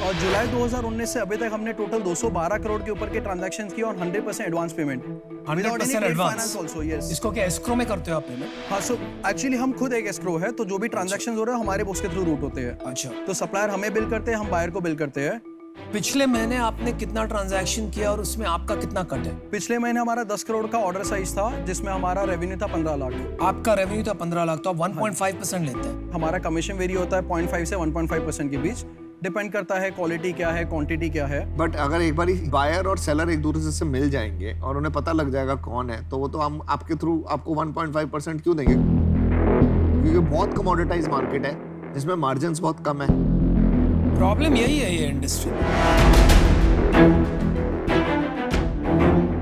और जुलाई 2019 से अभी तक हमने टोटल 212 करोड़ के ऊपर के ट्रांजैक्शंस किए और 100% advance payment. 100% advance also, yes. इसको क्या एस्क्रो में करते हो आप पेमेंट? हाँ, सो एक्चुअली हम खुद एक एस्क्रो है, तो जो भी ट्रांजैक्शंस हो रहे हैं हमारे बुक्स के थ्रू रूट होते हैं। अच्छा। तो सप्लायर हमें बिल करते हैं, हम बायर को बिल करते हैं। पिछले महीने आपने कितना ट्रांजैक्शन किया और उसमें आपका कितना कट है? पिछले महीने हमारा 10 करोड़ का ऑर्डर साइज था, जिसमें हमारा रेवेन्यू था 15 लाख। आपका रेवेन्यू था 15 लाख, तो आप 1.5% लेते हैं। हमारा कमीशन वेरी होता है 0.5 से 1.5% के बीच, डिपेंड करता है क्वालिटी क्या है, क्वांटिटी क्या है। बट अगर एक बार बायर और सेलर एक दूसरे से मिल जाएंगे और उन्हें पता लग जाएगा कौन है, तो वो तो हम आपके थ्रू आपको 1.5% क्यों देंगे? क्योंकि बहुत कमोडिटाइज मार्केट है जिसमें मार्जिन्स बहुत कम है। प्रॉब्लम यही है ये इंडस्ट्री।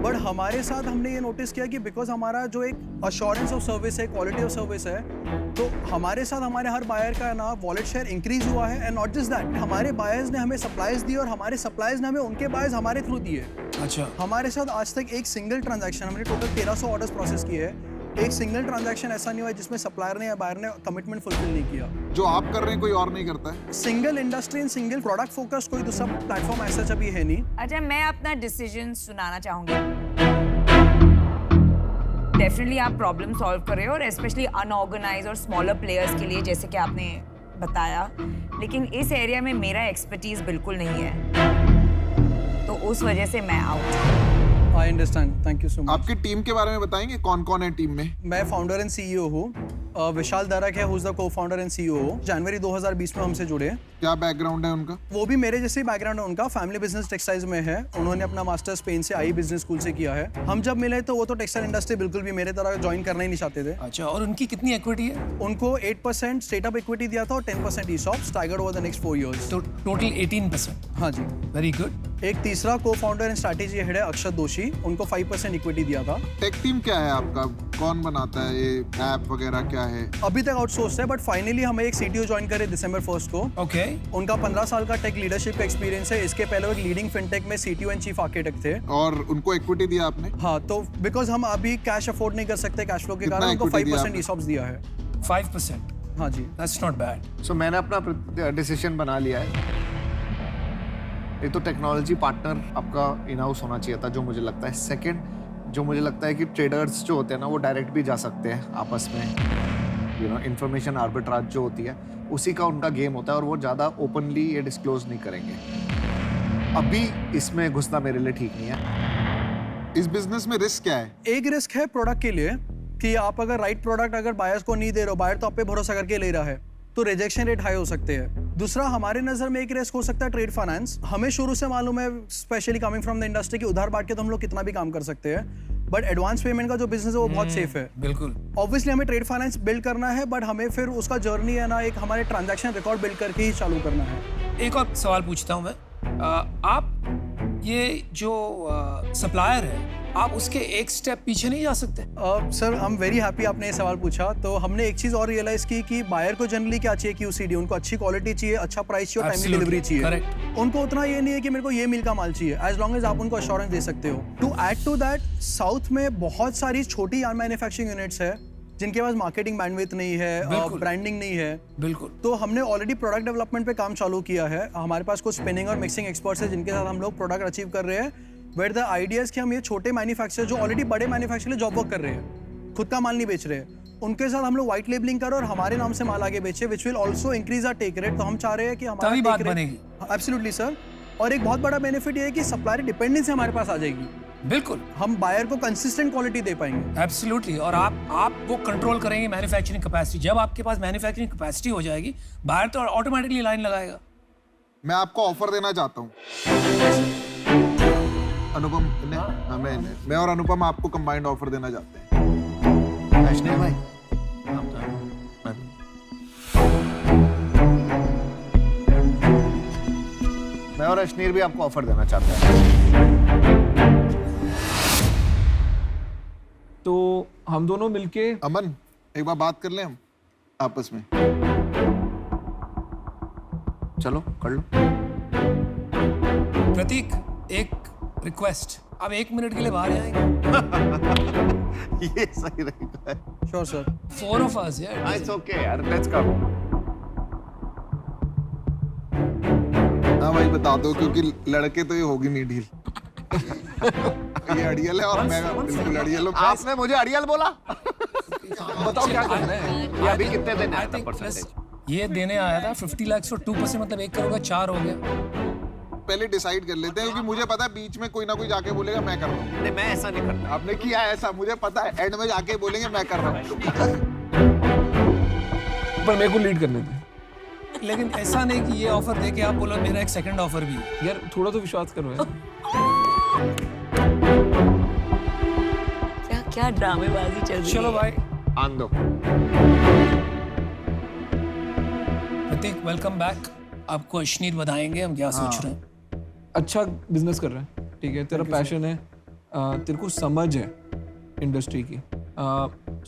बट हमारे साथ हमने ये नोटिस किया कि बिकॉज हमारा जो एक अश्योरेंस ऑफ सर्विस है, क्वालिटी ऑफ सर्विस है, तो हमारे साथ हमारे हर बायर का ना वॉलेट शेयर इंक्रीज हुआ है। एंड नॉट जस्ट दैट, हमारे बायर्स ने हमें सप्लाईज दी और हमारे सप्लाईज ने हमें उनके बायर्स हमारे थ्रू दिए। अच्छा, हमारे साथ आज तक एक सिंगल ट्रांजैक्शन, हमने टोटल 1300 ऑर्डर्स प्रोसेस किए हैं, एक सिंगल ट्रांजैक्शन ऐसा नहीं हुआ जिसमें सप्लायर ने या बायर ने कमिटमेंट फुलफिल नहीं किया। जो आप कर रहे हैं कोई और नहीं करता है। Single industry and single product focus कोई दूसरा प्लेटफॉर्म ऐसा अभी है नहीं। अच्छा, मैं अपना डिसीजन सुनाना चाहूंगी। डेफिनेटली आप प्रॉब्लम सॉल्व कर रहे हो, और स्पेशली अनऑर्गेनाइज और स्मॉलर प्लेयर्स के लिए, जैसे कि आपने बताया, लेकिन इस एरिया में मेरा एक्सपर्टीज बिल्कुल नहीं है, तो उस वजह से मैं out. I understand, thank you so much. आपकी टीम के बारे में बताएंगे, कौन कौन है टीम में? मैं फाउंडर एंड सीईओ हूँ। विशाल दरक है, who is the co-founder and CEO. जनवरी 2020 में हमसे जुड़े। क्या बैकग्राउंड है उनका? वो भी मेरे जैसे ही बैकग्राउंड है उनका, फैमिली बिजनेस टेक्सटाइल्स में है। उन्होंने अपना मास्टर स्पेन से आई बिजनेस स्कूल से किया है। हम जब मिले तो वो तो टेक्सटाइल इंडस्ट्री बिल्कुल भी मेरे तरह ज्वाइन करना ही नहीं चाहते थे। अच्छा, और उनकी कितनी इक्विटी है? उनको 8% स्टेटअप इक्विटी दिया था और 10% ESOP staggered over the next 4 years। तो टोटल 18%। हाँ जी, वेरी गुड। एक तीसरा को-फाउंडर एंड स्ट्रैटेजी हेड है अक्षत दोषी, उनको 5% इक्विटी दिया था। टेक टीम क्या है आपका? कौन बनाता है ये ऐप वगैरह, क्या है? अभी तक आउटसोर्स है, बट फाइनली हमें एक CTO ज्वाइन करे December 1st को। ओके। उनका 15 साल का टेक लीडरशिप का एक्सपीरियंस है। इसके पहले वो एक लीडिंग फिनटेक में CTO एंड चीफ आर्किटेक्ट थे। और उनको इक्विटी दिया आपने? हाँ, तो बिकॉज हम अभी कैश अफोर्ड नहीं कर सकते कैश फ्लो के कितना कारण, उनको equity दिया 5% ESOPs दिया है। 5%? हाँ जी, दैट्स नॉट बैड। सो मैंने अपना डिसीजन बना लिया है। एक तो टेक्नोलॉजी पार्टनर आपका इन हाउस होना चाहिए था, जो मुझे लगता है। सेकंड, जो मुझे लगता है कि ट्रेडर्स जो होते हैं ना, वो डायरेक्ट भी जा सकते हैं आपस में। इंफॉर्मेशन आर्बिट्राज जो होती है, उसी का उनका गेम होता है, और वो ज़्यादा ओपनली ये डिस्क्लोज नहीं करेंगे। अभी इसमें घुसना मेरे लिए ठीक नहीं है। इस बिजनेस में रिस्क क्या है? एक रिस्क है प्रोडक्ट के लिए कि आप अगर राइट प्रोडक्ट अगर बायर्स को नहीं दे रहे हो, बायर तो आप पे भरोसा करके ले रहा है, तो रिजेक्शन रेट हाई हो सकते हैं। दूसरा, हमारे नजर में एक रिस्क हो सकता है ट्रेड फाइनेंस। हमें शुरू से मालूम है, specially coming from the industry, कि उधार बांट के तो हम लोग कितना भी काम कर सकते हैं, बट एडवांस पेमेंट का जो बिजनेस है वो बहुत सेफ है। बिल्कुल। ऑब्वियसली हमें ट्रेड फाइनेंस बिल्ड करना है, बट हमें फिर उसका जर्नी है ना, एक हमारे ट्रांजैक्शन रिकॉर्ड बिल्ड करके ही चालू करना है। एक और सवाल पूछता हूँ मैं, आप ये जो सप्लायर है, आप उसके एक स्टेप पीछे नहीं जा सकते? Sir, I am very happy आपने ये सवाल पूछा। तो हमने एक चीज और रियलाइज की कि बायर को जनरली क्या चाहिए, QCD, उनको अच्छी क्वालिटी चाहिए, अच्छा प्राइस चाहिए और टाइमली डिलीवरी चाहिए। Correct. उनको उतना ये नहीं है कि मेरे को ये मिल का माल चाहिए, एज लॉन्ग एज आप उनको अश्योरेंस दे सकते हो। To add to that, south में बहुत सारी छोटी मैन्युफैक्चरिंग यूनिट्स है जिनके पास मार्केटिंग बैंडविड्थ नहीं है, ब्रांडिंग नहीं है। बिल्कुल। तो हमने ऑलरेडी प्रोडक्ट डेवलपमेंट पे काम चालू किया है। हमारे पास कुछ स्पिनिंग और मिक्सिंग एक्सपर्ट्स हैं जिनके साथ हम लोग प्रोडक्ट अचीव कर रहे हैं। वेयर द आइडियाज कि हम ये छोटे मैन्युफैक्चरर जो ऑलरेडी बड़े मैन्युफैक्चरर जॉब वर्क कर रहे हैं, खुद का माल नहीं बेच रहे हैं, उनके साथ हम लोग व्हाइट लेबलिंग करें और हमारे नाम से माल आगे बेचे, which will also increase our take rate. तो हम चाह रहे हैं कि हमारा तभी बात बनेगी। Absolutely sir. और एक बहुत बड़ा बेनिफिट ये है कि सप्लायर डिपेंडेंसी हमारे पास आ जाएगी। बिल्कुल, हम बायर को कंसिस्टेंट क्वालिटी दे पाएंगे। एब्सोल्युटली। और आप वो कंट्रोल करेंगे मैन्युफैक्चरिंग कैपेसिटी। जब आपके पास मैन्युफैक्चरिंग कैपेसिटी हो जाएगी, बायर तो ऑटोमेटिकली लाइन लगाएगा। मैं आपको ऑफर देना चाहता हूँ, अनुपम ने, मैं और अनुपम आपको कंबाइंड ऑफर देना चाहते हैं। अश्नीर भाई, मैं और अश्नीर भी आपको ऑफर देना चाहते हैं। तो हम दोनों मिलके, अमन, एक बार बात कर लें हम आपस में। चलो कर लो। प्रतीक, एक रिक्वेस्ट, आप 1 मिनट के लिए बाहर आएंगे? ये सही रहेगा। Sure sir. 4 of us, यार। इट्स ओके यार, लेट्स कम। हाँ भाई, बता दो, क्योंकि लड़के तो ये होगी नहीं डील। ये अड़ियल है और मैं बिल्कुल अड़ियल हूँ। आपने मुझे अड़ियल बोला? बताओ क्या करना है। ये अभी कितने देने आया था परसेंटेज? ये देने आया था 50 लाख और 2% मतलब 1 करोड़ का 4 हो गया। पहले डिसाइड कर लेते हैं, क्योंकि मुझे पता है बीच में कोई ना कोई जाके बोलेगा मैं कर रहा हूँ। नहीं, मैं ऐसा नहीं करता। आपने किया है ऐसा, मुझे पता है। एंड में जाके बोलेंगे मैं कर रहा हूँ। पर मेरे को लीड करने दे। लेकिन ऐसा नहीं कि ये ऑफर देके आप बोलो मेरा एक सेकंड ऑफर भी है। यार थोड़ा तो विश्वास करो यार। क्या क्या ड्रामेबाजी चल रही है। चलो भाई आन दो। प्रतीक वेलकम बैक। आपको अश्नीत बताएंगे हम क्या सोच रहे हैं। अच्छा बिजनेस कर रहा है, ठीक है, तेरा पैशन है, तेरे को समझ है इंडस्ट्री की,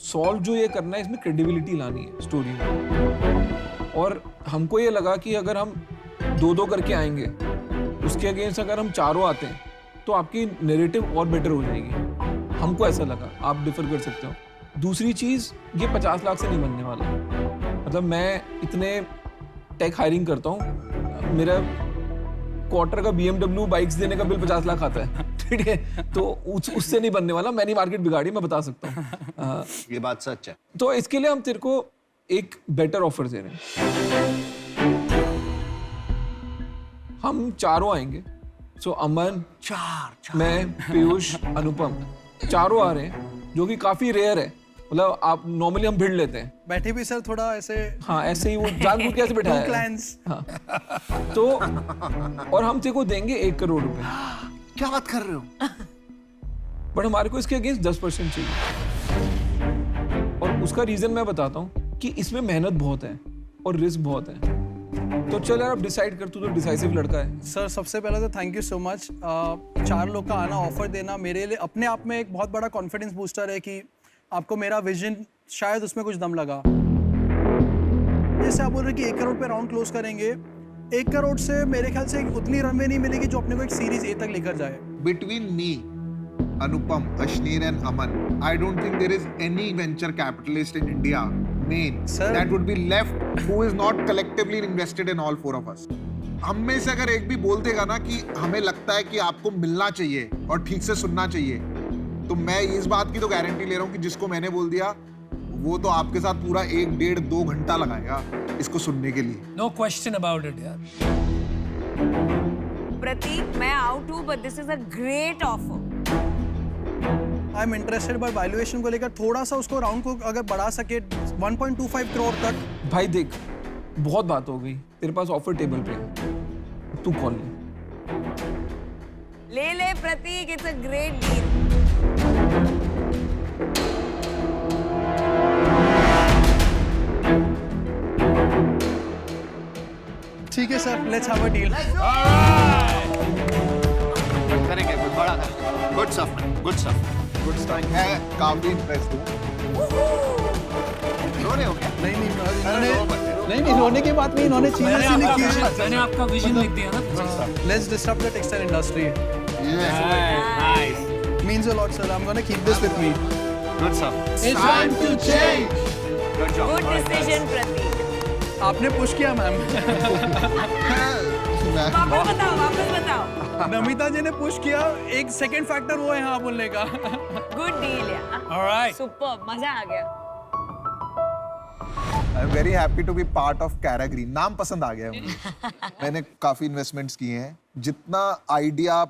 सॉल्व जो ये करना है इसमें क्रेडिबिलिटी लानी है स्टोरी में। और हमको ये लगा कि अगर हम 2-2 करके आएंगे, उसके अगेंस्ट अगर हम 4 आते हैं तो आपकी नैरेटिव और बेटर हो जाएगी। हमको ऐसा लगा, आप डिफर कर सकते हो। दूसरी चीज़, ये 50 लाख से नहीं बनने वाला। मतलब मैं इतने टेक हायरिंग करता हूँ, मेरा क्वार्टर का BMW बाइक्स देने का बिल 50 लाख आता है, ठीक है, तो उससे नहीं बनने वाला। मैंने मार्केट बिगाड़ी, मैं बता सकता हूँ। ये बात सच है। तो इसके लिए हम तेरे को एक बेटर ऑफर दे रहे हैं। हम 4 आएंगे, सो अमन, मैं, पीयूष, अनुपम 4 आ रहे हैं, जो कि काफी रेयर है। मतलब आप नॉर्मली हम भिड़ लेते हैं। बैठे भी सर थोड़ा ऐसे, हाँ ऐसे ही वो जानबूझ के ऐसे बैठा है। क्लाइंट्स। हाँ तो और हम तेरे को देंगे 1 करोड़ रुपए। क्या बात कर रहे हो? बट हमारे को इसके अगेंस्ट 10% चाहिए। और उसका रीजन मैं बताता हूँ कि इसमें मेहनत बहुत है और रिस्क बहुत है। तो चल यार, अब डिसाइड कर, तू तो डिसाइसिव लड़का है। सर सबसे पहले तो थैंक यू सो मच। 4 लोग का आना, ऑफर देना मेरे लिए अपने आप में एक बहुत बड़ा कॉन्फिडेंस बूस्टर है कि आपको मेरा विजन शायद उसमें कुछ दम लगा। जैसे आप बोल रहे कि 1 करोड़ पे राउंड क्लोज करेंगे, 1 करोड़ से मेरे ख्याल से उतनी रनवे नहीं मिलेगी जो अपने को एक सीरीज A तक लेकर जाए। Between me, Anupam, Ashneer and Aman, I don't think there is any venture capitalist in India, main, that would be left who is not collectively invested in all 4 of us. हम में से अगर एक भी बोल देगा ना कि हमें लगता है कि आपको मिलना चाहिए और ठीक से सुनना चाहिए, तो मैं इस बात की तो गारंटी ले रहा हूँ कि जिसको मैंने बोल दिया वो तो आपके साथ पूरा 1-1.5-2 घंटा लगाएगा इसको सुनने के लिए। नो क्वेश्चन अबाउट इट यार। प्रतीक, मैं आउट हूँ, but this is a great offer. I am interested, but valuation को लेकर थोड़ा सा उसको राउंड को अगर बढ़ा सके 1.25 करोड़ तक। भाई देख, बहुत बात हो गई, तेरे पास ऑफर टेबल पे है, तू कॉल ले प्रतीक, इट्स अ ग्रेट डील। ठीक है sir, let's have a deal. करेंगे कुछ बड़ा करेंगे। Good stuff, good stuff, good stuff. मैं काफी इंटरेस्ट हूँ। रो रहे हो क्या? नहीं, रोने की बात नहीं, इन्होंने चीजें ऐसी लिखी है। मैंने आपका विजन लिख दिया ना। Let's disrupt the textile industry. Nice. Means a lot, sir. I'm gonna keep this with me. Good stuff. It's time to change. Good job. Good decision Prateek. आपने पुश किया मैम। वापस बताओ। नमिता जी ने पुश किया, एक सेकंड फैक्टर वो है हाँ बोलने का। गुड डील यार। ऑलराइट, सुपर, मजा आ गया। I am very happy to be part of Caragreen. नाम पसंद आ गया है मुझे। मैंने काफी इन्वेस्टमेंट्स किए हैं। जितना आइडिया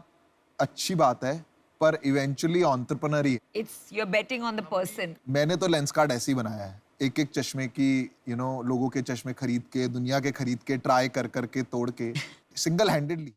अच्छी बात है, पर इवेंचुअली एंटरप्रेन्योर ही। It's you are betting on the person. मैंने तो लेंस कार्ड ऐसे ही बनाया है, एक चश्मे की लोगों के चश्मे खरीद के, दुनिया के खरीद के, ट्राई कर करके, तोड़ के, सिंगल हैंडेडली।